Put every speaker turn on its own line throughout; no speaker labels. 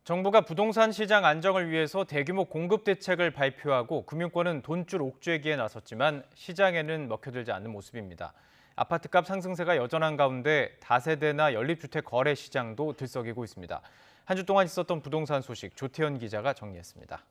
정부가 부동산 시장 안정을 위해서 대규모 공급 대책을 발표하고 금융권은 돈줄 옥죄기에 나섰지만 시장에는 먹혀들지 않는 모습입니다. 아파트값 상승세가 여전한 가운데 다세대나 연립주택 거래 시장도 들썩이고 있습니다. 한 주 동안 있었던 부동산 소식 조태현 기자가 정리했습니다.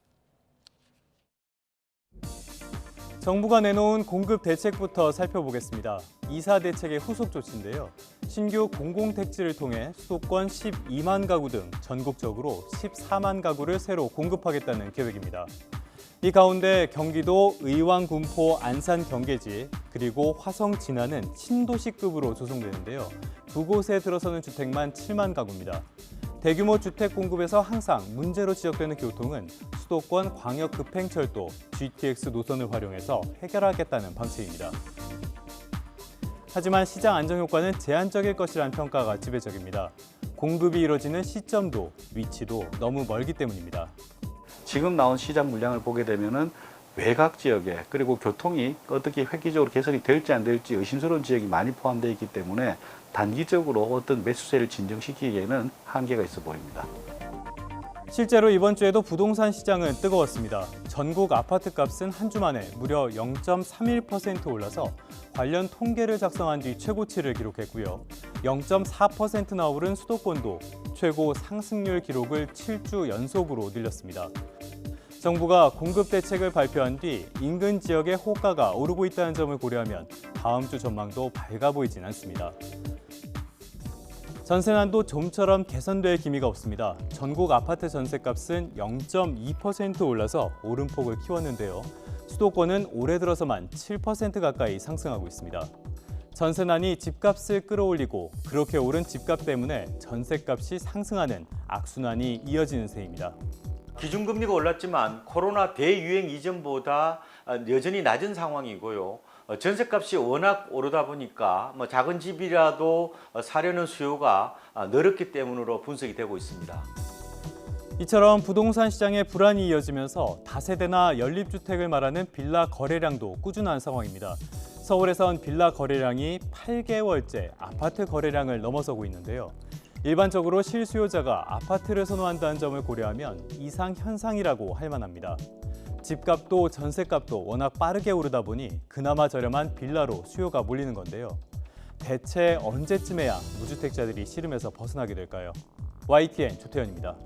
정부가 내놓은 공급 대책부터 살펴보겠습니다. 이사 대책의 후속 조치인데요. 신규 공공택지를 통해 수도권 12만 가구 등 전국적으로 14만 가구를 새로 공급하겠다는 계획입니다. 이 가운데 경기도 의왕, 군포, 안산, 경계지 그리고 화성, 진안은 신도시급으로 조성되는데요. 두 곳에 들어서는 주택만 7만 가구입니다. 대규모 주택 공급에서 항상 문제로 지적되는 교통은 수도권 광역급행철도 GTX 노선을 활용해서 해결하겠다는 방침입니다. 하지만 시장 안정 효과는 제한적일 것이라는 평가가 지배적입니다. 공급이 이뤄지는 시점도 위치도 너무 멀기 때문입니다.
지금 나온 시장 물량을 보게 되면은 외곽 지역에 그리고 교통이 어떻게 획기적으로 개선이 될지 안 될지 의심스러운 지역이 많이 포함되어 있기 때문에 단기적으로 어떤 매수세를 진정시키기에는 한계가 있어 보입니다.
실제로 이번 주에도 부동산 시장은 뜨거웠습니다. 전국 아파트 값은 한 주 만에 무려 0.31% 올라서 관련 통계를 작성한 뒤 최고치를 기록했고요. 0.4%나 오른 수도권도 최고 상승률 기록을 7주 연속으로 늘렸습니다. 정부가 공급 대책을 발표한 뒤 인근 지역의 호가가 오르고 있다는 점을 고려하면 다음 주 전망도 밝아 보이진 않습니다. 전세난도 좀처럼 개선될 기미가 없습니다. 전국 아파트 전세값은 0.2% 올라서 오름폭을 키웠는데요. 수도권은 올해 들어서만 7% 가까이 상승하고 있습니다. 전세난이 집값을 끌어올리고 그렇게 오른 집값 때문에 전세값이 상승하는 악순환이 이어지는 셈입니다.
기준금리가 올랐지만 코로나 대유행 이전보다 여전히 낮은 상황이고요. 전세값이 워낙 오르다 보니까 작은 집이라도 사려는 수요가 늘었기 때문으로 분석이 되고 있습니다.
이처럼 부동산 시장의 불안이 이어지면서 다세대나 연립주택을 말하는 빌라 거래량도 꾸준한 상황입니다. 서울에선 빌라 거래량이 8개월째 아파트 거래량을 넘어서고 있는데요. 일반적으로 실수요자가 아파트를 선호한다는 점을 고려하면 이상 현상이라고 할 만합니다. 집값도 전세값도 워낙 빠르게 오르다 보니 그나마 저렴한 빌라로 수요가 몰리는 건데요. 대체 언제쯤에야 무주택자들이 시름에서 벗어나게 될까요? YTN 조태현입니다.